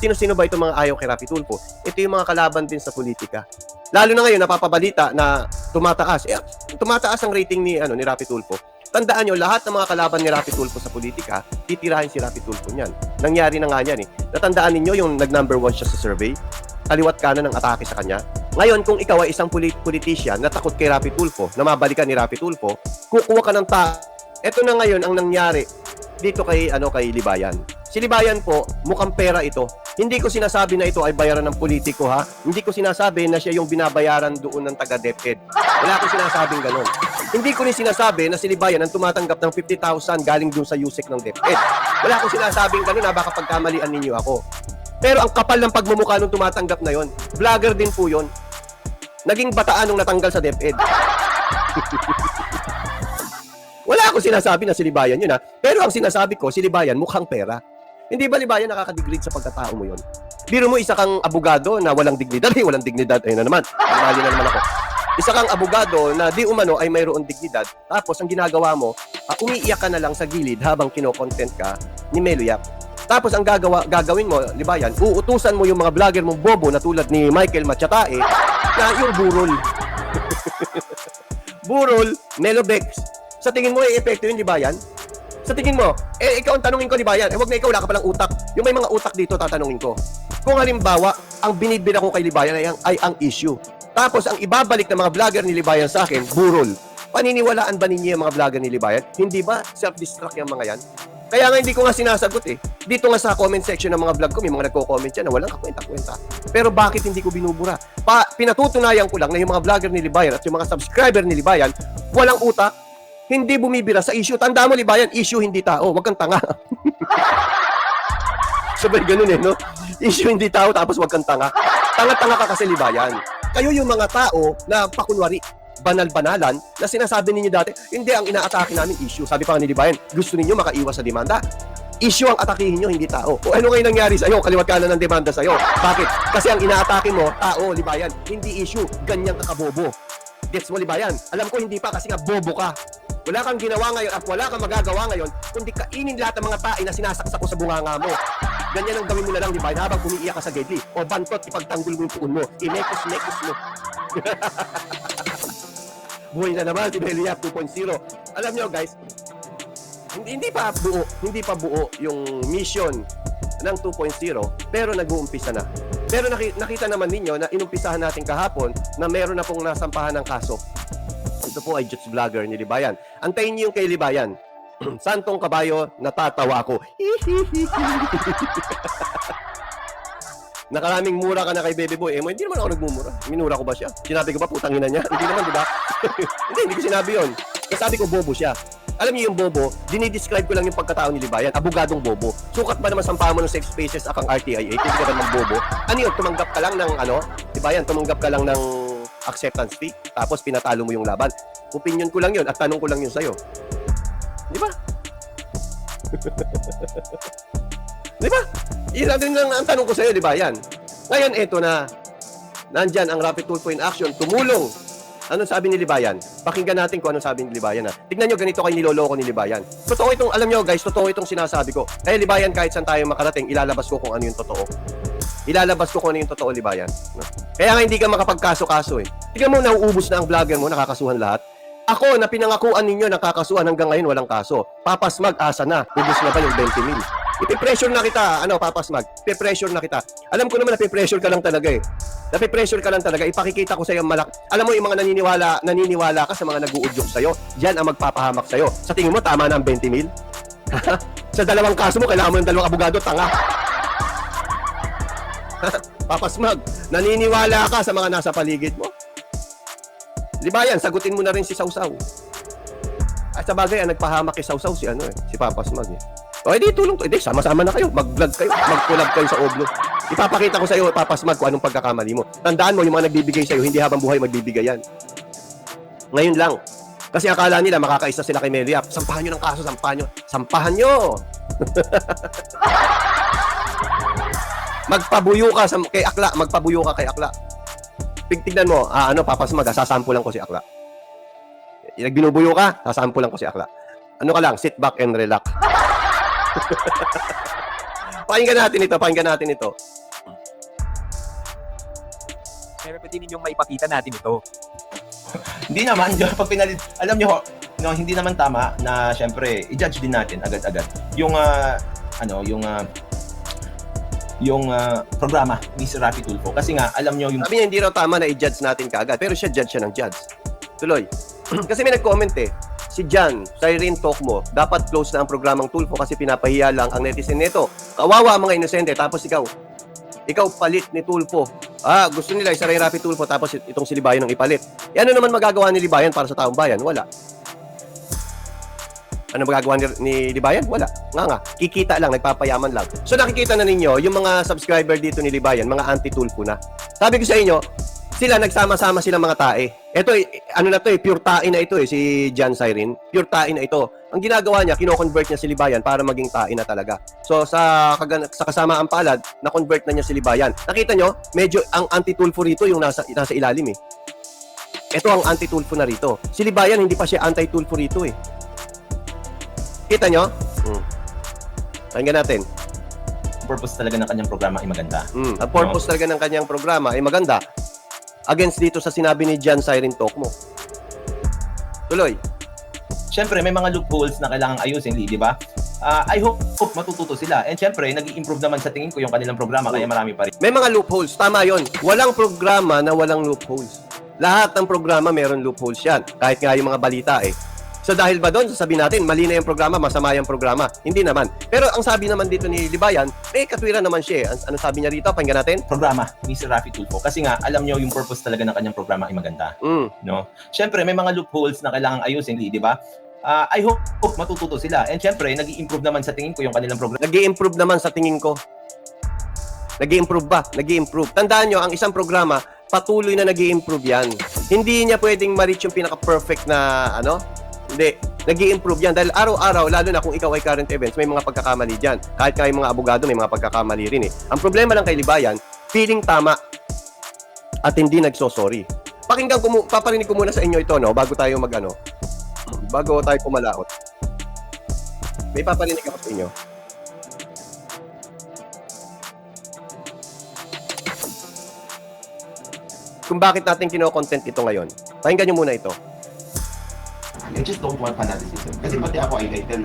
Sino-sino ba itong mga ayaw kay Rapi Tulfo? Ito yung mga kalaban din sa politika. Lalo na ngayon, napapabalita na tumataas. Tumataas ang rating ni Rapi Tulfo. Tandaan nyo, lahat ng mga kalaban ni Rapi Tulfo sa politika, titirahin si Rapi Tulfo niyan. Nangyari na nga yan eh. Natandaan ninyo yung nag-number 1 siya sa survey? Kaliwat kanan ang atake sa kanya. Ngayon, kung ikaw ay isang politician na takot kay Rapi Tulfo, na mabalikan ni Rapi Tulfo, kukuha ka ng Ito na ngayon ang nangyari dito kay Libayan. Si Libayan po, mukhang pera ito. Hindi ko sinasabi na ito ay bayaran ng politiko ha. Hindi ko sinasabi na siya yung binabayaran doon ng taga-DepEd. Wala ko sinasabing ganun. Hindi ko rin sinasabi na si Libayan ang tumatanggap ng 50,000 galing doon sa USEC ng DepEd. Wala ko sinasabing ganun ha, baka pagkamalian ninyo ako. Pero ang kapal ng pagmumukha nung tumatanggap na yon, vlogger din po yon. Naging bataan nung natanggal sa DepEd. Wala akong sinasabi na si Libayan yun ha. Pero ang sinasabi ko, si Libayan mukhang pera. Hindi ba Libayan nakaka-degrade sa pagkatao mo yun? Biro mo isa kang abogado na walang dignidad. Walang dignidad. Ayun na naman. Mali na naman ako. Isa kang abogado na di umano ay mayroong dignidad. Tapos ang ginagawa mo, umiiyak ka na lang sa gilid habang kino-content ka ni Melo Yap. Tapos ang gagawin mo, Libayan, uutusan mo yung mga vlogger mong bobo na tulad ni Michael Machatae na yung burol. Burol, Melobex. Sa tingin mo, epekto yun, Libayan? Sa tingin mo, ikaw ang tanungin ko, Libayan. Wag na ikaw, wala ka palang utak. Yung may mga utak dito, tatanungin ko. Kung halimbawa, ang binibira ko kay Libayan ay ang issue. Tapos, ang ibabalik ng mga vlogger ni Libayan sa akin, burol. Paniniwalaan ba ninyo yung mga vlogger ni Libayan? Hindi ba self-destruct yung mga yan? Kaya nga hindi ko nga sinasagot eh. Dito nga sa comment section ng mga vlog ko, may mga nagko-comment yan na walang kakwenta-kwenta. Pero bakit hindi ko binubura? Pinatutunayan ko lang na yung mga vlogger ni Libayan at yung mga subscriber ni Libayan, walang utak, hindi bumibira sa issue. Tanda mo, Libayan, issue hindi tao. Wag kang tanga. Sabay ganun eh, no? Issue hindi tao, tapos wag kang tanga. Tanga-tanga ka kasi, Libayan. Kayo yung mga tao na pakunwari, banal-banalan, na sinasabi ninyo dati, hindi, ang inaatake namin issue. Sabi pa ni Libayan, gusto ninyo makaiwas sa demanda. Issue ang atakihin nyo, hindi tao. O ano ngayon nangyari sa'yo? Kaliwat ka na ng demanda sa'yo. Bakit? Kasi ang inaatake mo, tao, Libayan. Hindi issue. Ganyan ka kabobo. Gets mo, Libayan? Alam ko hindi pa kasi nga bobo ka. Wala kang ginawa ngayon at wala kang magagawa ngayon kundi kainin lahat ng mga tae na sinasaksak ko sa bunganga mo. Ganyan ang gawin mo na lang, Libayan, habang umiiyak ka sa gedli. O bantot, ipagtanggol mo yung puon mo. Inekos-nekos mo. Buhay na naman si Melo Yap 2.0. Alam nyo guys, hindi pa buo yung mission ng 2.0, pero nag-uumpisa na. Pero nakita naman ninyo na inumpisahan natin kahapon na meron na pong nasampahan ng kaso. Ito po ay Juts Vlogger ni Libayan. Antayin niyo yung kay Libayan. Santong kabayo, natatawa ako. Nakaraming mura ka na kay Baby Boy. Hindi naman ako nagmumura. Minura ko ba siya? Sinabi ko ba putang ina niya? Hindi naman, di ba? hindi ko sinabi yun. Kasabi ko bobo siya. Alam niyo yung bobo, dinidescribe ko lang yung pagkatao ni Libayan. Abogadong bobo. Sukat ba naman sampahan mo ng safe spaces akang RTIA? Hindi ka naman bobo. Ano yun? Tumanggap ka lang ng Libayan, tumanggap ka lang ng acceptance fee, tapos pinatalo mo yung laban. Opinion ko lang yun at tanong ko lang yun sa'yo. Di ba? Di ba? Ilan din lang ang tanong ko sa'yo, di ba? Yan. Ngayon, eto na. Nandyan ang Rapi Tulfo in action. Tumulong. Anong sabi ni Libayan? Pakinggan natin kung anong sabi ni Libayan. Tignan nyo, ganito kayo niloloko ni Libayan. Totoo itong, alam nyo guys, totoo itong sinasabi ko. Kaya Libayan, kahit saan tayo makarating, ilalabas ko kung ano yung totoo. Ilalabas ko kung ano yung totoo, Libayan. Kaya nga hindi ka makapagkaso-kaso eh. Tignan mo, nauubos na ang vlogger mo, nakakasuhan lahat. Ako, na pinangakuan ninyo, nakakasuhan hanggang ngayon, walang kaso. Papasmag, asa na. Ubus na ba yung 20 mil? Ipipressure na kita, Papasmag. Ipipressure na kita. Alam ko naman, napipressure ka lang talaga eh. Napipressure ka lang talaga. Ipakikita ko sa iyo malak. Alam mo, yung mga naniniwala ka sa mga nag-uudyok sa iyo, yan ang magpapahamak sa iyo. Sa tingin mo, tama na ang 20 mil? Sa dalawang kaso mo, kailangan mo ng dalawang abogado, tanga. Papasmag, naniniwala ka sa mga nasa paligid mo? Libayan, sagutin mo na rin si Sausaw. At sa bagay, ang nagpahamak kay Sausaw si Papasmag eh. O edi tulong to. Edi sama-sama na kayo. Mag-vlog kayo. Mag-collab kayo sa Oblo. Ipapakita ko sa iyo, Papasmag, kung anong pagkakamali mo. Tandaan mo, yung mga nagbibigay sa iyo, hindi habang buhay magbibigay yan. Ngayon lang. Kasi akala nila makakaisa sila kay Melo Yap. Sampahan nyo ng kaso, sampahan nyo. Sampahan nyo! Magpabuyo ka kay Akla. Magpabuyo ka kay Akla. Tignan mo, Papasmag, sasampulan ko si Akla. Nagbinubuyo ka, sasampulan ko si Akla. Ano ka lang, sit back and relax. Pakinggan natin ito. Pero pwede ninyong maipakita natin ito. Hindi naman, pag pinalit, alam nyo, no, hindi naman tama na syempre, i-judge din natin agad-agad yung programa ni Sir Raffy Tulfo. Kasi nga, alam nyo yung... Sabi niya, hindi raw tama na i-judge natin kaagad. Pero siya ng judge. Tuloy. Kasi may nag-comment si Jan, Cyrene Tokmo, dapat close na ang programang Tulfo kasi pinapahiya lang ang netizen nito. Kawawa ang mga inosente, tapos ikaw palit ni Tulfo. Gusto nila isa rin Raffy Tulfo tapos itong si Libayan ang ipalit. Ano naman magagawa ni Libayan para sa taong bayan? Wala. Ano magagawa ni Libayan? Wala. Nga. Kikita lang, nagpapayaman lang. So nakikita na ninyo, yung mga subscriber dito ni Libayan, mga anti-Tulfo na. Sabi ko sa inyo, sila nagsama-sama silang mga tae. Ito, pure tae na ito si Jan Cyrene. Pure tae na ito. Ang ginagawa niya, kino-convert niya si Libayan para maging tae na talaga. So sa kasamaan palad, na-convert na niya si Libayan. Nakita nyo, medyo ang anti-Tulfo rito yung nasa ilalim Ito ang anti-Tulfo na rito. Si Libayan, hindi pa siya anti-Tulfo rito Kita nyo? Pakinggan natin. purpose talaga ng kanyang programa ay maganda. Ang purpose talaga ng kanyang programa ay maganda. Against dito sa sinabi ni Jan Cyrene Tokmo. Tuloy. Siyempre, may mga loopholes na kailangang ayusin, di ba? I hope matututo sila. And siyempre, nag-i-improve naman sa tingin ko yung kanilang programa, kaya marami pa rin. May mga loopholes, tama yon. Walang programa na walang loopholes. Lahat ng programa meron loopholes yan. Kahit nga yung mga balita So dahil ba doon, sasabihin natin, mali na yung programa, masama yung programa. Hindi naman. Pero ang sabi naman dito ni Libayan, katwiran naman siya Ano sabi niya rito? Pakinggan natin. Programa ni Sir Raffy Tulfo. Kasi nga, alam nyo, yung purpose talaga ng kanyang programa ay maganda. No? Siyempre, may mga loopholes na kailangang ayusin, di ba? I hope matututo sila. And siyempre, nag-i-improve naman sa tingin ko yung kanilang programa. Nag-i-improve naman sa tingin ko. Nag-i-improve ba? Nag-i-improve. Tandaan nyo, ang isang programa, patuloy na nag-i-improve yan. Hindi niya pwedeng ma-reach yung pinaka-perfect na, Hindi. Nag-i-improve yan. Dahil araw-araw, lalo na kung ikaw ay current events, may mga pagkakamali dyan. Kahit yung mga abogado, may mga pagkakamali rin Ang problema lang kay Libayan, feeling tama at hindi nagsosorry. Paparinig ko muna sa inyo ito, bago tayo bago tayo pumalaot. May paparinig ako sa inyo. Kung bakit natin kino-content ito ngayon. Pakinggan nyo muna ito. I just don't want fanaticism. Kasi pati ako, I tell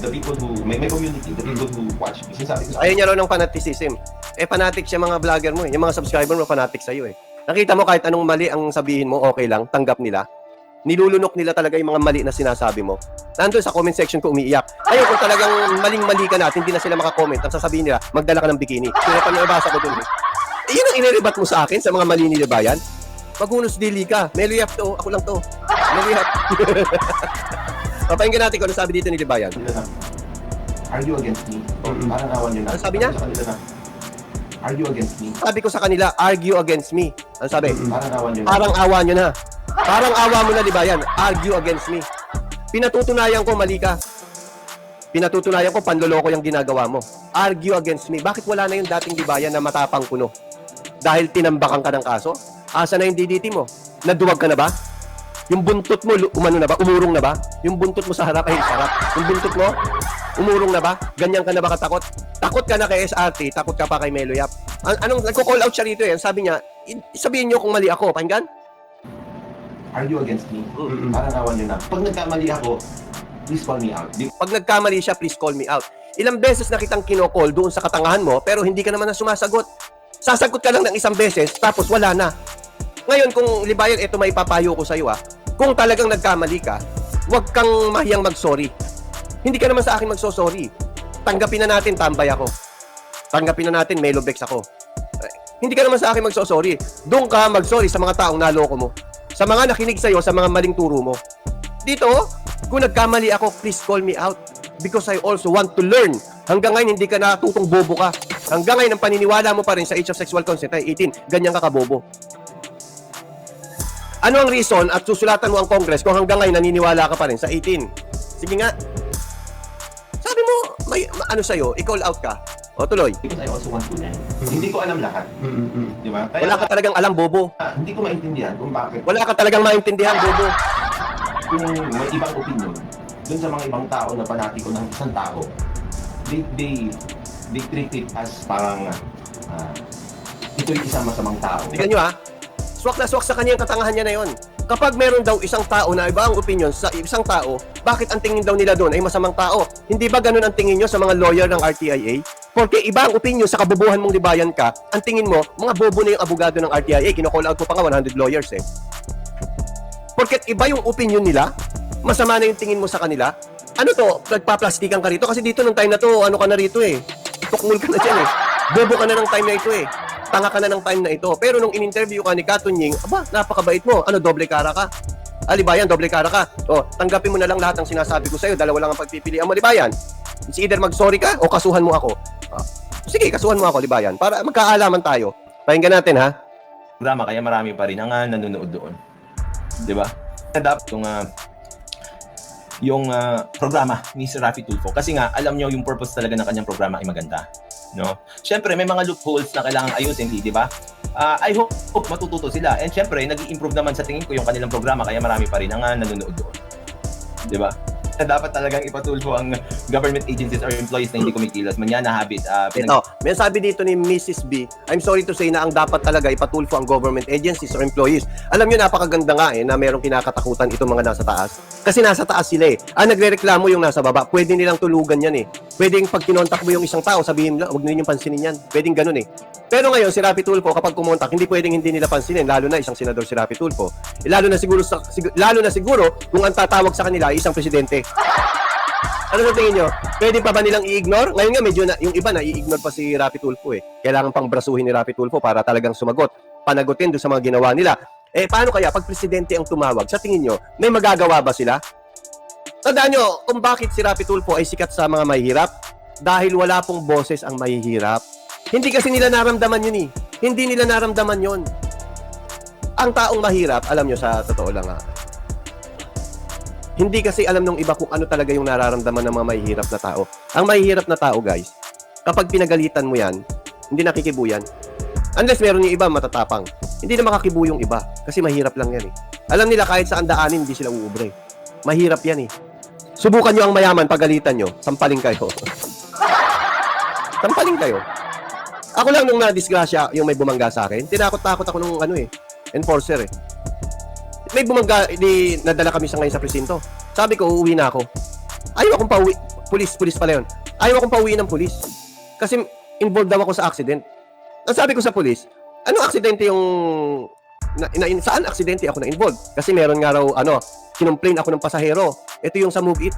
the people who, my community, the people who watch me. Sinasabi ko, Ayaw niya raw ng fanaticism. Fanatic siya mga vlogger mo Yung mga subscriber mo, fanatic sa'yo Nakita mo kahit anong mali ang sabihin mo, okay lang, tanggap nila. Nilulunok nila talaga yung mga mali na sinasabi mo. Nandun sa comment section ko umiiyak. Ayun, kung talagang maling-mali ka na at hindi na sila makakomment, ang sasabihin nila, magdala ka ng bikini. Kaya panibasa ko dun Iyon ang inirebat mo sa akin sa mga mali ni Libayan. Maghunos dili ka. Meluyap to. Ako lang to. Meluyap. Papahinggan natin kung ano sabi dito ni Libayan. argue against me. Parang awan nyo na. Ano sabi niya? Argue against me. Sabi ko sa kanila, argue against me. Ano sabi? Parang awan nyo na. Parang awa nyo na. Parang awa mo na, Libayan. Argue against me. Pinatutunayan ko, mali ka. Pinatutunayan ko, panloloko yung ginagawa mo. Argue against me. Bakit wala na yung dating Libayan na matapang kuno? Dahil tinambakan ka ng kaso? Asa na yung DDT mo? Naduwag ka na ba? Yung buntot mo, umano na ba? Umurong na ba? Yung buntot mo sa harap ay sarap. Yung buntot mo, umurong na ba? Ganyan ka na ba katakot? Takot ka na kay SRT, takot ka pa kay Meloyap. Anong nagko-call out siya rito Sabi niya, sabihin niyo kung mali ako. Pakinggan? Argue against me. Parang awan nyo na. Pag nagkamali ako, please call me out. Pag nagkamali siya, please call me out. Ilang beses na kitang kinokall doon sa katangahan mo, pero hindi ka naman na sumasagot. Sasagot ka lang ng isang beses, tapos wala na. Ngayon, kung Libayan, ito may papayo ko sa iyo kung talagang nagkamali ka, huwag kang mahiyang mag-sorry. Hindi ka naman sa akin magso-sorry. Tanggapin na natin, tambay ako. Tanggapin na natin, Melobex ako. Hindi ka naman sa akin magso-sorry. Doon ka mag-sorry sa mga taong naloko mo. Sa mga nakinig sa'yo, sa mga maling turo mo. Dito, kung nagkamali ako, please call me out. Because I also want to learn. Hanggang ngayon, hindi ka natutong bobo ka. Hanggang ngayon, ang paniniwala mo pa rin sa age of sexual consent ay 18. Ganyan ka kabobo. Ano ang reason at susulatan mo ang Congress kung hanggang ngayon naniniwala ka pa rin sa 18? Sige nga. Sabi mo, may ano sa'yo, i-call out ka. O tuloy. Because I also want to learn. Hindi ko alam lahat. Di ba? Kaya, Wala ka talagang alam, bobo. hindi ko maintindihan kung bakit. Wala ka talagang maintindihan, bobo. Kung may ibang opinion, dun sa mga ibang tao na panatiko ng isang tao, they they treat it as parang ito'y isang masamang tao. Tingnan nyo ha, swak na swak sa kanya yung katangahan niya na yon. Kapag meron daw isang tao na iba ang opinion sa isang tao, bakit ang tingin daw nila doon ay masamang tao? Hindi ba ganun ang tingin nyo sa mga lawyer ng RTIA? Porque iba ang opinion sa kabubuhan mong libayan ka, ang tingin mo, mga bobo na yung abogado ng RTIA, kinocall out ko pa nga 100 lawyers eh. Porket iba yung opinion nila, masama na yung tingin mo sa kanila, ano to, nagpa-plastikan ka rito? Kasi dito nung time na to, ano ka na rito eh, tukmul ka na dyan eh, bobo ka na ng time na ito eh. Tanga ka na ng time na ito. Pero nung in-interview ka ni Katunying, aba, napakabait mo. Ano, doble kara ka? Libayan, doble kara ka. O, tanggapin mo na lang lahat ng sinasabi ko sa'yo. Dalawa lang ang pagpipilian mo, Libayan. It's either mag-sorry ka o kasuhan mo ako. Sige, kasuhan mo ako, Libayan. Para magkaalaman tayo. Pakinggan natin, ha? Programa, kaya marami pa rin ang nanonood doon. Di ba? Dapat yung programa ni Sir Raffy Tulfo. Kasi nga, alam nyo, yung purpose talaga ng kanyang programa ay maganda. No? Siyempre, may mga loopholes na kailangan ayusin, di ba? I hope matututo sila. And siyempre, nag-i-improve naman sa tingin ko yung kanilang programa, kaya marami pa rin ang nanonood doon. Di ba? Dapat talagang ipatulfo ang government agencies or employees na hindi kumikilos. Manyan na habit. Ito, may sabi dito ni Mrs. B, I'm sorry to say na ang dapat talaga ipatulfo ang government agencies or employees. Alam nyo, napakaganda nga na merong kinakatakutan itong mga nasa taas. Kasi nasa taas sila eh. Nagre-reklamo yung nasa baba. Pwede nilang tulugan yan eh. Pwedeng pag kinontak mo yung isang tao, sabihin nila, huwag ninyong pansinin yan. Pwedeng ganun eh. Pero ngayon, si Raffy Tulfo, kapag kumontak, hindi pwedeng hindi nila pansinin, lalo na isang senador si Raffy Tulfo. Lalo na siguro kung ang tatawag sa kanila ay isang presidente. Ano sa tingin nyo? Pwede pa ba nilang i-ignore? Ngayon nga, medyo na, yung iba na i-ignore pa si Raffy Tulfo eh. Kailangan pang brasuhin ni Raffy Tulfo para talagang sumagot. Panagutin doon sa mga ginawa nila. Paano kaya pag presidente ang tumawag? Sa tingin nyo, may magagawa ba sila? Tandaan nyo, kung bakit si Raffy Tulfo ay sikat sa mga mahihirap? Dahil wala pong boses ang mahihirap. Hindi kasi nila naramdaman yun eh. Hindi nila naramdaman yun. Ang taong mahirap, alam nyo sa totoo lang hindi kasi alam ng iba kung ano talaga yung nararamdaman ng mga mahihirap na tao. Ang mahihirap na tao, guys, kapag pinagalitan mo yan, hindi nakikibu yan. Unless meron yung iba matatapang. Hindi na makakibu yung iba kasi mahirap lang yan eh. Alam nila kahit saan daanin, hindi sila uubre. Mahirap yan eh. Subukan nyo ang mayaman, pagalitan nyo, sampaling kayo. Sampaling kayo. Ako lang nung na-disgrasya yung may bumangga sa akin, tinakot-takot ako nung enforcer eh. May bumangga, nadala kami sa ngayon sa presinto. Sabi ko, uuwi na ako. Ayaw akong pauwi. Pulis pala yun. Ayaw akong pauwi ng pulis. Kasi involved daw ako sa accident. Ang sabi ko sa pulis, ano aksidente yung... saan aksidente ako na-involved? Kasi meron nga raw, kinumplain ako ng pasahero. Ito yung sa Move It.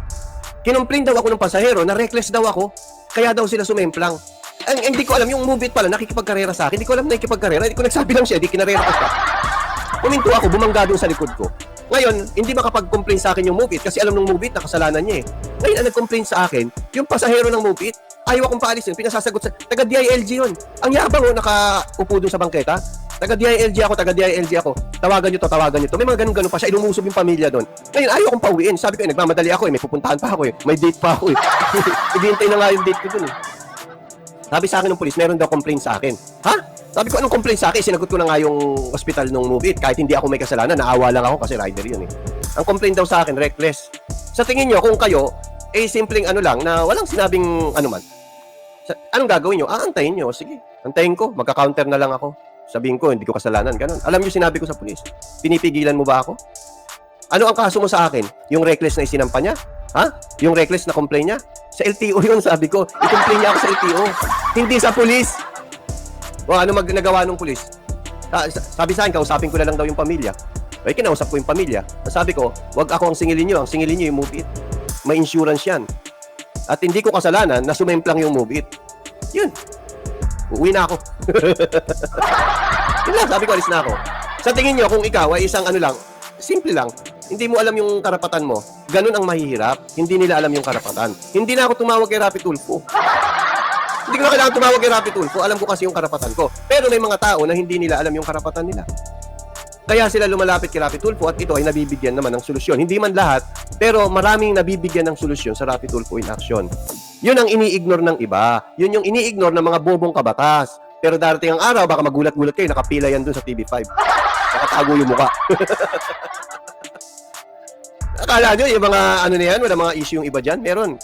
Kinumplain daw ako ng pasahero na reckless daw ako. Kaya daw sila sumemplang. Hindi ko alam, yung Move It pala, nakikipagkarera sa akin. Hindi ko alam na nakikipagkarera. Hindi ko nagsabi lang siya, di kinarera ko siya. Kuminto ako, bumangga doon sa likod ko. Ngayon, hindi makapag-complain sa akin yung Move It kasi alam ng Move It na kasalanan niya eh. Ngayon, ang nag-complain sa akin, yung pasahero ng Move It, ayaw akong paalisin, pinasasagot sa... Taga-DILG yun. Ang yabang nakaupo doon sa bangketa. Taga-DILG ako. Tawagan nyo to. May mga ganun-ganun pa siya. Inumusob yung pamilya doon. Ngayon, ayaw akong pauwiin. Sabi ko, nagmamadali ako may pupuntahan pa ako May date pa ako Ibintay na nga yung date ko doon Sabi sa akin ng pulis, meron daw complaint sa akin. Ha? Sabi ko, anong complaint sa akin? Sinagot ko na nga yung hospital nung Move It. Kahit hindi ako may kasalanan, naawa lang ako kasi rider yun eh. Ang complaint daw sa akin, reckless. Sa tingin nyo, kung kayo, simpleng lang, na walang sinabing man. Anong gagawin nyo? Antayin nyo. Sige, antayin ko. Magka-counter na lang ako. Sabihin ko, hindi ko kasalanan. Ganun. Alam nyo, sinabi ko sa pulis, pinipigilan mo ba ako? Ano ang kaso mo sa akin? Yung reckless na isinampa niya? Ha? Yung reckless na complaint niya? Sa LTO yun, sabi ko. I-complain niya ako sa LTO. Hindi sa pulis. Ano nagawa ng pulis? Sabi sa akin, kausapin ko na lang daw yung pamilya. Ay, kinausap ko yung pamilya. Sabi ko, wag ako ang singilin nyo. Ang singilin nyo yung Move It. May insurance yan. At hindi ko kasalanan na sumemplang yung Move It. Yun. Uuwi na ako. Yun lang, sabi ko, alis na ako. Sa tingin nyo, kung ikaw ay isang simple lang, hindi mo alam yung karapatan mo, ganun ang mahihirap, hindi nila alam yung karapatan. Hindi na ako tumawag kay Raffy Tulfo. Hindi ko na kailangan tumawag kay Raffy Tulfo, alam ko kasi yung karapatan ko. Pero may mga tao na hindi nila alam yung karapatan nila. Kaya sila lumalapit kay Raffy Tulfo at ito ay nabibigyan naman ng solusyon. Hindi man lahat, pero maraming nabibigyan ng solusyon sa Raffy Tulfo in action. Yun ang ini-ignore ng iba. Yun yung ini-ignore ng mga bobong kabatas. Pero darating ang araw, baka magulat-gulat kayo, nakapila yan dun sa TV5. Nakatago yung mukha. Akala nyo, yung mga na yan, wala mga issue yung iba dyan? Meron.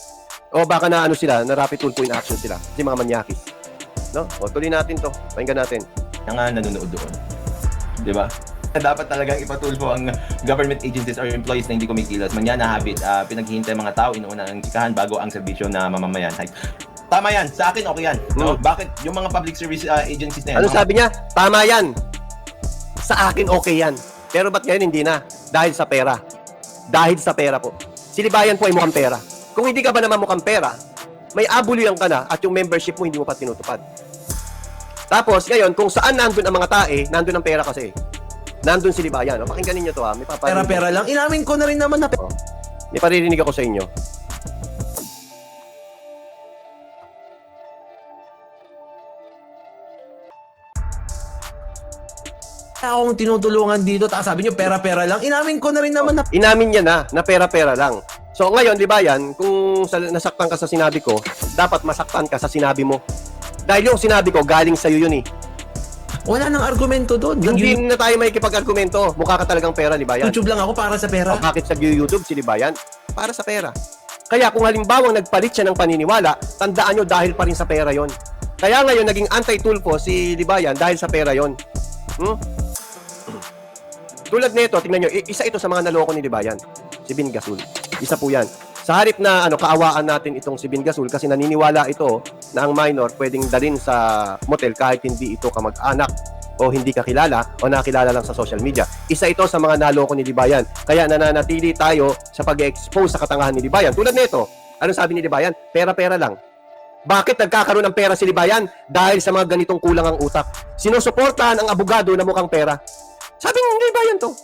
O baka na ano sila, na Rapi Tulfo in action sila. Kasi mga manyakis. No? O tuloy natin to. Pakinggan natin. Yung nga nanonood doon. Di ba? Dapat talagang ipatulfo ang government agencies or employees na hindi kumikilos. Manya na habit, pinaghihintay mga tao, inuuna ang tsikahan bago ang serbisyo na mamamayan. Tama yan. Sa akin, okay yan. No? Bakit yung mga public service agencies na yan? Ano sabi niya? Tama yan. Sa akin, okay yan. Pero ba't ngayon hindi na? Dahil sa pera. Dahil sa pera po. Si Libayan po ay mukhang pera. Kung hindi ka ba naman mukhang pera, may abuluyan ka na at yung membership mo hindi mo pa tinutupad. Tapos, ngayon, kung saan nandun ang mga tae, nandun ang pera kasi. Nandun si Libayan. O, pakinggan ninyo to ha. May paparinig. Pera-pera lang. Inamin ko na rin naman na May paririnig ako sa inyo. akong tinutulungan dito. Tapos sabi niyo, pera-pera lang. Inamin ko na rin naman na Inamin niya na pera-pera lang. So ngayon, di ba yan, kung nasaktan ka sa sinabi ko, dapat masaktan ka sa sinabi mo. Dahil yung sinabi ko, galing sa'yo yun eh. wala nang argumento doon. Hindi na tayo may kipag-argumento. Mukha ka talagang pera, Libayan. YouTube lang ako para sa pera. O bakit sa YouTube si Libayan? Para sa pera. Kaya kung halimbawang nagpalit siya ng paniniwala, tandaan nyo dahil pa rin sa pera yon. Kaya ngayon, naging anti-Tulfo si Libayan dahil sa pera yon. Tulad nito, tingnan nyo, isa ito sa mga naloko ni Libayan. Si Bin Gasul. Isa po yan. Sa harip na kaawaan natin itong si Bin Gasul kasi naniniwala ito na ang minor pwedeng dalhin sa motel kahit hindi ito kamag-anak o hindi kakilala o nakilala lang sa social media. Isa ito sa mga naloko ni Libayan. Kaya nananatili tayo sa pag-expose sa katangahan ni Libayan. Tulad nito, anong sabi ni Libayan? Pera-pera lang. Bakit nagkakaroon ng pera si Libayan? Dahil sa mga ganitong kulang ang utak. Sinusuportahan ang abogado na mukhang pera. Sabi ni Libayan to.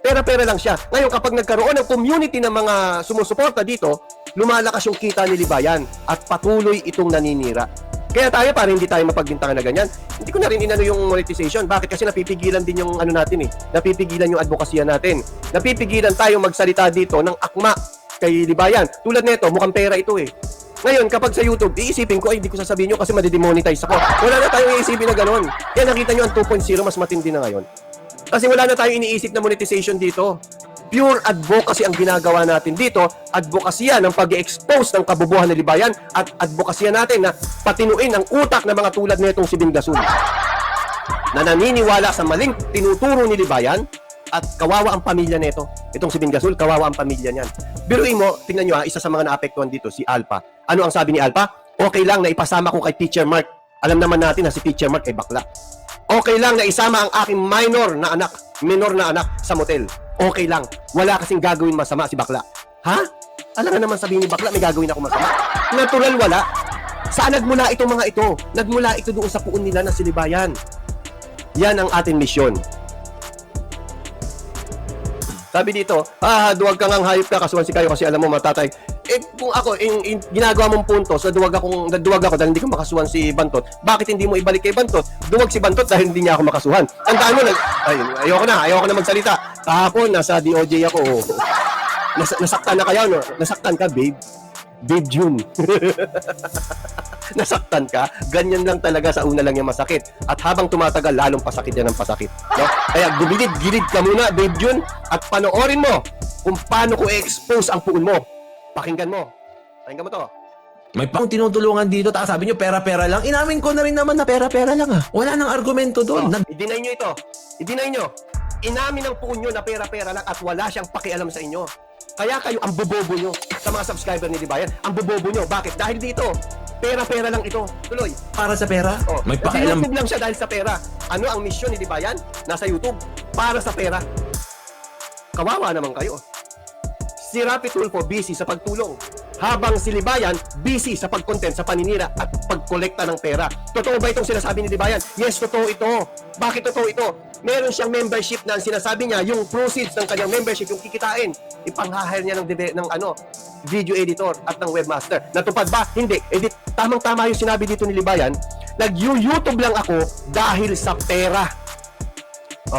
Pera-pera lang siya. Ngayon, kapag nagkaroon ng community ng mga sumusuporta dito, lumalakas yung kita ni Libayan at patuloy itong naninira. Kaya tayo, para hindi tayo mapagbintangan na ganyan, hindi ko na rin inano yung monetization. Bakit? Kasi napipigilan din yung natin eh. Napipigilan yung advokasya natin. Napipigilan tayo magsalita dito ng akma kay Libayan. Tulad nito, mukhang pera ito eh. Ngayon, kapag sa YouTube, iisipin ko, ay hindi ko sasabihin nyo kasi madidemonetize ako. Wala na tayong iisipin na ganon. Kaya nakita nyo ang 2.0, mas matindi na ngayon. Kasi wala na tayong iniisip na monetization dito. Pure advocacy ang ginagawa natin dito. Advokasya ng pag-expose ng kabubuhan ni Libayan at advokasya natin na patinuin ang utak ng mga tulad nitong si Bin Gasul na naniniwala sa maling tinuturo ni Libayan at kawawa ang pamilya nito. Itong si Bin Gasul, kawawa ang pamilya niyan. Biruin mo, tingnan nyo isa sa mga naapektuhan dito, si Alpha. Ano ang sabi ni Alpha? Okay lang na ipasama ko kay Teacher Mark. Alam naman natin na si Teacher Mark ay bakla. Okay lang na isama ang aking minor na anak sa motel. Okay lang. Wala kasing gagawin masama si bakla. Ha? Alam na naman sabihin ni bakla, may gagawin ako masama. Natural wala. Saan nagmula itong mga ito? Nagmula ito doon sa puon nila na si Libayan. Yan ang ating misyon. Sabi dito, duwag ka ngang hayop ka, kasuhan si kayo kasi alam mo matatay. Kung ako, ginagawa mong punto, so duwag ako dahil hindi ko makasuhan si Bantot. Bakit hindi mo ibalik kay Bantot? Duwag si Bantot dahil hindi niya ako makasuhan. Tandaan mo, ayoko na magsalita. Kahapon, nasa DOJ ako. Nasaktan na kayo, no? Nasaktan ka, babe. Babe June. Nasaktan ka, ganyan lang talaga sa una lang yung masakit. At habang tumatagal, lalong pasakit yan ng pasakit. No? Kaya gumilid-gilid ka muna, Babe June, at panoorin mo kung paano ko i-expose ang puon mo. Pakinggan mo. Pakinggan mo to. may pang tinutulungan dito. Tapos sabi niyo, pera-pera lang. Inamin ko na rin naman na pera-pera lang ah. Wala nang argumento doon. I-deny nyo ito. I-deny nyo. Inamin ng puon nyo na pera-pera lang at wala siyang pakialam sa inyo. Kaya kayo, ang bobobo nyo sa mga subscriber ni Libayan. Ang bobobo nyo. Bakit? Dahil dito, pera-pera lang ito. Tuloy. Para sa pera? May pakialam. YouTube lang siya dahil sa pera. Ano ang misyon ni Libayan? Nasa YouTube. Para sa pera. Kawawa naman kayo. Si Rapi Tulfo busy sa pagtulong. Habang si Libayan busy sa pag-content, sa paninira at pagkolekta ng pera. Totoo ba itong sinasabi ni Libayan? Yes, totoo ito. Bakit totoo ito? Meron siyang membership na ang sinasabi niya, yung proceeds ng kanyang membership, yung kikitain, ipang-hire niya ng video editor at ng webmaster. Natupad ba? Hindi. Tamang-tama yung sinabi dito ni Libayan, nag-YouTube lang ako dahil sa pera.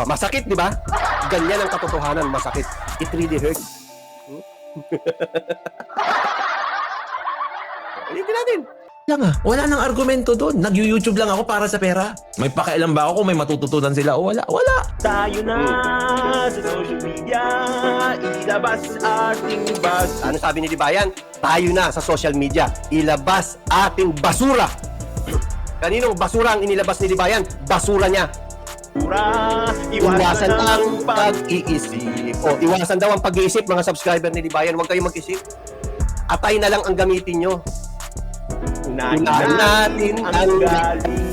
Masakit, di ba? Ganyan ang katotohanan, masakit. It really hurts. Ulitin natin. Wala nang argumento doon. Nag-YouTube lang ako para sa pera. May pakialam ba ako kung may matututunan sila o wala? Wala. Tayo na sa social media, ilabas ating bas. Ano sabi ni Libayan? Tayo na sa social media. Ilabas ating basura. Kaninong basura ang inilabas ni Libayan? Basura niya. Iwasan ang pag-iisip. O, iwasan daw ang pag-iisip, mga subscriber ni Libayan. Huwag kayong mag-isip. Atay na lang ang gamitin nyo. Unahin natin ang galing.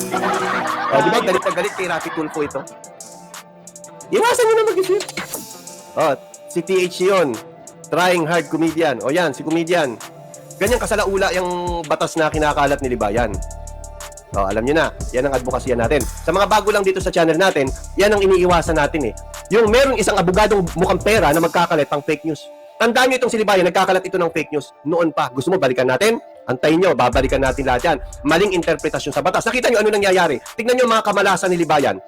O, di ba? Galit na galit kay Rafi Tulfo ito. Iwasan nyo na mag-isip. O, si TH yun. Trying hard comedian. O yan, si comedian. Ganyan kasalaula yung batas na kinakalat ni Libayan. O, alam nyo na, yan ang advokasya natin. Sa mga bago lang dito sa channel natin, yan ang iniiwasan natin eh. Yung merong isang abogadong mukhang pera na magkakalat pang fake news. Tandaan nyo itong si Libayan, nagkakalat ito ng fake news. Noon pa, gusto mo balikan natin? Antayin nyo, babalikan natin lahat yan. Maling interpretasyon sa batas. Nakita nyo ano nangyayari? Tignan nyo mga kamalasan ni Libayan.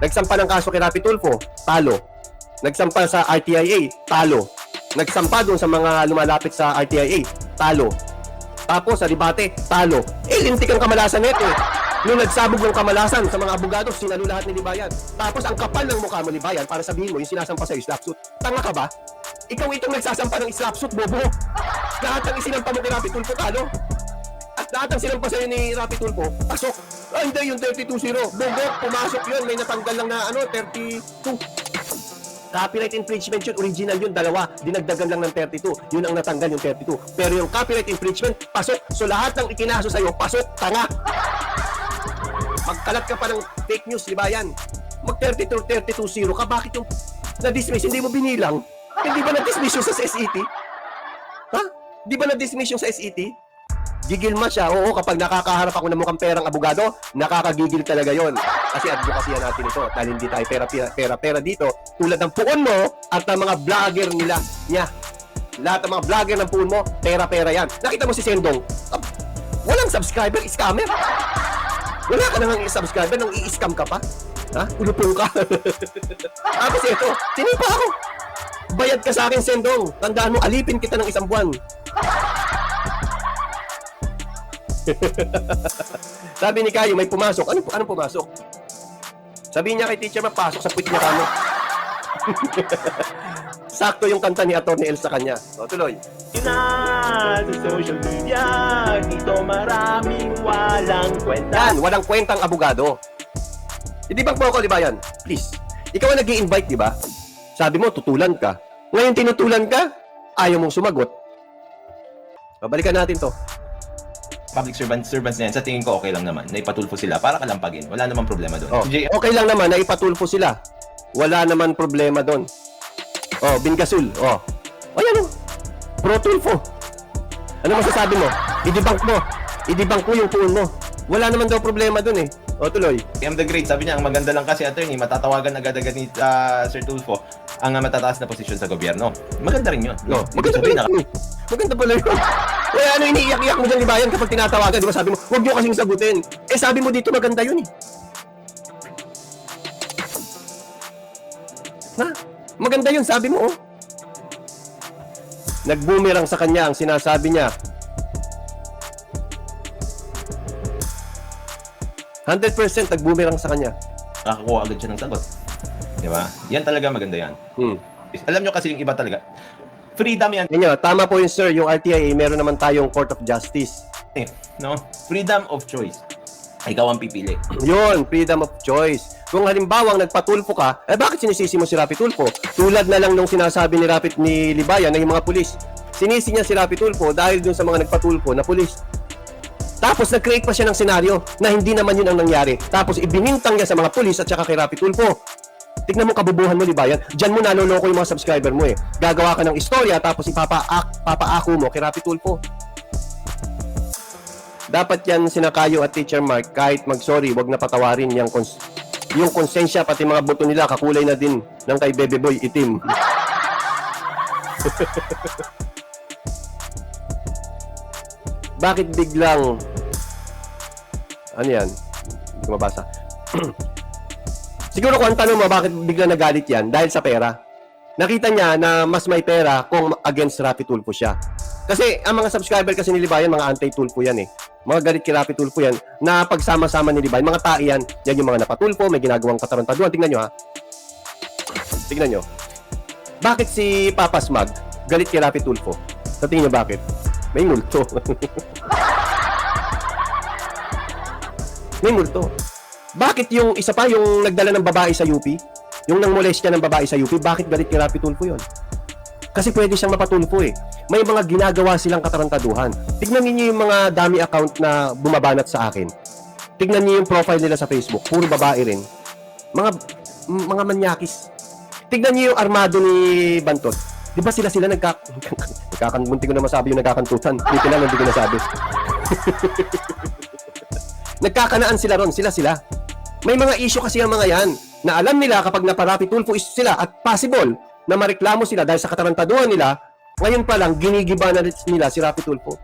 Nagsampa ng kaso kay Rafi Tulfo, talo. Nagsampa sa RTIA, talo. Nagsampa doon sa mga lumalapit sa RTIA, talo. Tapos sa debate, talo. Lintik ang kamalasan nito eh. Nung nagsabog ng kamalasan sa mga abogado, sinalo lahat ni Libayan. Tapos ang kapal ng mukha mo, Libayan, para sabihin mo, yung sinasampa sa'yo, slapsuit. Tanga ka ba? Ikaw itong nagsasampa ng slapsuit, bobo. Lahat ng isinampa mo kay Rafi Tulfo, talo. At lahat ng sinampa sa'yo ni Rafi Tulfo, pasok. Ay, hindi, yung 32-0. Bobo, pumasok yun. May natanggal lang na, 32. Copyright infringement yun, original yun, dalawa. Dinagdagan lang ng 32. Yun ang natanggal yung 32. Pero yung copyright infringement, pasok. So lahat ng ikinaso sa'yo, pasok, tanga. Magkalat ka pa ng fake news, Libayan. Mag-32-0 ka, bakit yung na-dismiss, hindi mo binilang? Hindi ba na-dismiss yung sa SET? Ha? Di ba na-dismiss yung sa SET? Gigil siya. Oo, kapag nakakaharap ako ng mukhang perang abogado, nakakagigil talaga yon. Kasi advokasya natin ito. Dahil hindi tayo pera dito. Tulad ng puon mo at ng mga vlogger nila niya. Lahat ng mga vlogger ng puon mo, pera yan. Nakita mo si Sendong, walang subscriber, scammer. Wala ka nang subscriber, nang i-scam ka pa. Ha? Ulupong ka. Tapos ito, sinipa ako. Bayad ka sa akin, Sendong. Tandaan mo, alipin kita ng 1 buwan. Sabi ni Kayo, may pumasok. Anong pumasok? Sabi niya kay teacher, mapasok sa puwit niya kamo. Sakto yung kanta ni Atty. El sa kanya. O, tuloy. Na sa social media, dito maraming walang kwenta. Yan, walang kwentang abogado. Hindi bang po ako, Libayan? Please. Ikaw ang nag-i-invite, di ba? Sabi mo, tutulan ka. Ngayon tinutulan ka, ayaw mong sumagot. Babalikan natin to. Public servants na yan, sa tingin ko okay lang naman. Naipatulfo sila para kalampagin. Wala namang problema doon. Oh, okay lang naman na ipatulfo sila. Wala naman problema doon. Oh, Bingasul. Oh. O yan oh. Pro Tulfo. Ano masasabi mo? I-debunk mo yung tuon mo. Wala naman daw problema doon eh. O, tuloy. PM the Great, sabi niya, ang maganda lang kasi attorney, matatawagan agad-agad ni Sir Tulfo ang matataas na posisyon sa gobyerno. Maganda rin yun. No, maganda pala yun. Maganda pala yun. Kaya ano iniiyak-iyak mo dyan, Libayan, kapag tinatawagan, di ba sabi mo, huwag nyo kasing sagutin. Eh sabi mo dito, maganda yun eh. Ha? Maganda yun, sabi mo oh. Nag-boomerang sa kanya ang sinasabi niya. 100% nag-boomerang sa kanya. Nakakuha agad siya ng sagot. Di ba? Yan talaga maganda yan. Alam nyo kasi yung iba talaga, freedom yan. Inyo, tama po yun sir, yung RTIA, meron naman tayong Court of Justice. No? Freedom of choice. Ikaw ang pipili. Yun, freedom of choice. Kung halimbawang nagpatulfo ka, bakit sinisisi mo si Rafi Tulfo? Tulad na lang nung sinasabi ni Libayan na yung mga pulis. Sinisi niya si Rafi Tulfo dahil dun sa mga nagpatulfo na pulis. Tapos nag-create pa siya ng senaryo na hindi naman yun ang nangyari. Tapos ibinintang niya sa mga pulis at saka kay Rafi Tulfo. Tignan mo kabubuhan mo, Libayan. Diyan mo naloloko yung mga subscriber mo eh. Gagawa ka ng istorya tapos papaako mo kay Rafi Tulfo. Dapat yan sinakayo at Teacher Mark, kahit mag-sorry, wag na patawarin yung konsensya, pati mga buto nila, kakulay na din ng kay Bebe Boy, itim. Bakit biglang, ano yan? Hindi ko mabasa. Siguro kung ang tanong mo, bakit biglang nagalit yan? Dahil sa pera. Nakita niya na mas may pera kung against Rafi Tulfo siya. Kasi ang mga subscriber kasi ni Libayan, mga anti-Tulfo yan eh. Mga galit kay Rapi Tulfo yan, na pagsama-sama ni Libayan, mga tae yan, yan yung mga napatulfo, may ginagawang katarantaduhan. Tingnan nyo ha. Tingnan nyo. Bakit si Papa Smag galit kay Rapi Tulfo? Sa tingin nyo bakit? May multo. May multo. Bakit yung isa pa, yung nagdala ng babae sa UP? Yung nang molestya ng babae sa UP, bakit galit kay Rapi Tulfo yun? Kasi pwede siyang mapatulfo eh. May mga ginagawa silang katarantaduhan. Tignan niyo yung mga dami account na bumabanat sa akin. Tignan niyo yung profile nila sa Facebook. Puro babae rin. Mga manyakis. Tignan niyo yung armado ni Bantot. Di ba sila munti ko na masabi yung nagkakantutan. Dito lang, hindi ko nasabi. Nagkakanaan sila ron. Sila. May mga issue kasi ang mga yan na alam nila kapag naparapi Tulfo is sila at possible na mareklamo sila dahil sa katarantaduhan nila, ngayon pa lang, ginigiba na nila si Rapi Tulfo.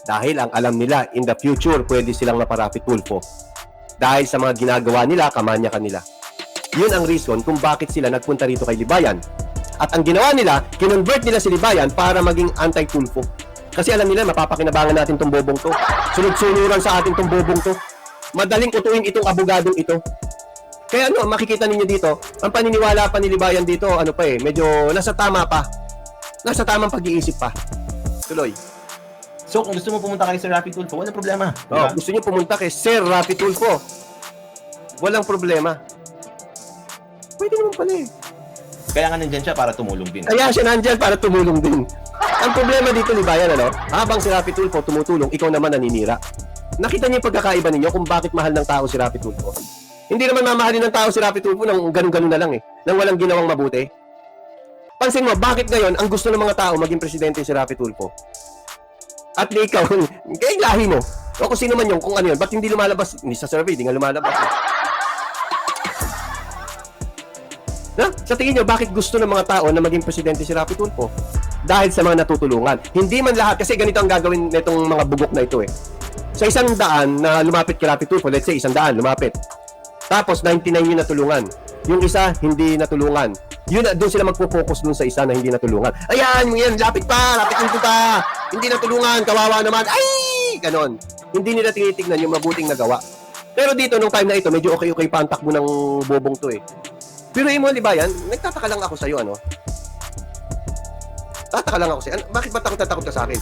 Dahil ang alam nila, in the future, pwede silang naparapi Tulfo. Dahil sa mga ginagawa nila, kamanya kanila. Yun ang reason kung bakit sila nagpunta rito kay Libayan. At ang ginawa nila, kinonvert nila si Libayan para maging anti-Tulfo. Kasi alam nila, mapapakinabangan natin tong bobong to. Sunod-sunuran sa ating tong bobong to. Madaling utuin itong abogadong ito. Kaya makikita ninyo dito, ang paniniwala pa ni Libayan dito, medyo nasa tama pa. Nasa tamang pag-iisip pa. Tuloy. So, kung gusto mo pumunta kay Sir Rapi Tulfo, walang problema. Diba? Gusto niyo pumunta kay Sir Rapi Tulfo. Walang problema. Pwede naman pala eh. Kaya nga nandyan siya para tumulong din. Kaya siya nandyan para tumulong din. Ang problema dito, Libayan, habang si Rapi Tulfo tumutulong, ikaw naman naninira. Nakita niyo yung pagkakaiba ninyo kung bakit mahal ng tao si Rapi Tulfo. Hindi naman mamahalin ng tao si Rapi Tulfo nang ganun-ganun na lang eh. Nang walang ginawang mabuti. Pansin mo, bakit ngayon ang gusto ng mga tao maging presidente si Rapi Tulfo? At ikaw, kaya lahi mo. O kung sino man yun, kung ano yun, ba't hindi lumalabas? Hindi sa survey, hindi nga lumalabas. Sa tingin nyo, bakit gusto ng mga tao na maging presidente si Rapi Tulfo? Dahil sa mga natutulungan. Hindi man lahat, kasi ganito ang gagawin nitong mga bugok na ito eh. Sa 100 na lumapit kay Rapi Tulfo, let's say 100 lumapit. Tapos 99 yung natulungan. Yung isa, hindi natulungan. Doon sila magpo-focus dun sa isa na hindi natulungan. Ayan, lapit pa, hindi natulungan, kawawa naman. Ay! Ganon. Hindi nila tinitignan yung mabuting nagawa. Pero dito, nung time na ito, medyo okay pa ang takbo ng bobong to eh. Pero mo, Libayan, nagtataka lang ako sa'yo, Tataka lang ako sa'yo. Bakit ba takot ka sa akin?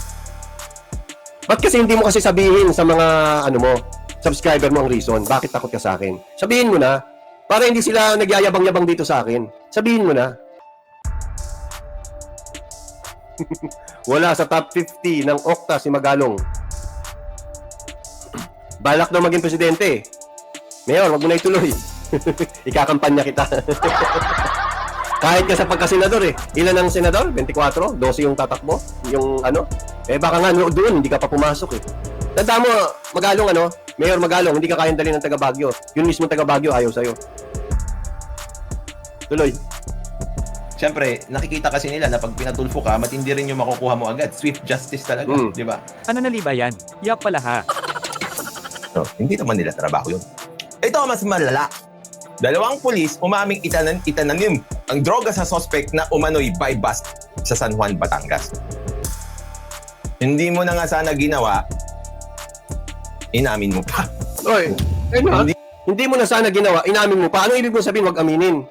Ba't kasi hindi mo kasi sabihin sa mga, subscriber mo ang reason, bakit takot ka sa akin? Sabihin mo na, para hindi sila nagyayabang-yabang dito sa akin. Sabihin mo na. Wala sa top 50 ng Okta si Magalong. Balak daw maging presidente. Mayor, wag mo na ituloy. Ikakampanya kita. Kahit ka sa pagka-senador eh. Ilan ang senador? 24? 12 yung tatakbo? Yung baka nga doon, hindi ka pa pumasok eh. Tanda mo, Magalong Mayor Magalong, hindi ka kayang dalhin ng taga Baguio. Yung mismo taga Baguio ayaw sa'yo. Tuloy. Siyempre, nakikita kasi nila na pag pinatulfo ka, matindi rin yung makukuha mo agad. Swift justice talaga, di ba? Ano na Libayan? Yak pala ha. No, hindi naman nila trabaho yun. Ito ang mas malala. Dalawang pulis umaming itananim ang droga sa suspect na umano'y by bus sa San Juan, Batangas. Hindi mo na nga sana ginawa, inamin mo pa. Oy, hindi mo na sana ginawa, inamin mo pa. Ano ibig mo sabihin, wag aminin?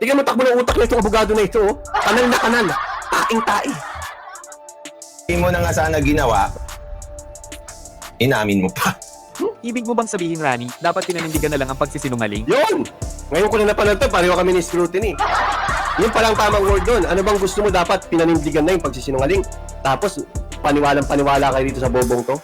Tingnan mo takbo ng utak na itong abogado na ito. Kanal na kanal. Taing-tai. Hindi mo na nga sana ginawa, inamin mo pa. Ibig mo bang sabihin, Rani, dapat pinanindigan na lang ang pagsisinungaling? Yun! Ngayon ko na napanood to, pareho kami ni scrutiny. Yun palang tamang word doon. Ano bang gusto mo dapat pinanindigan na yung pagsisinungaling? Tapos, paniwalang-paniwala kayo dito sa bobong to?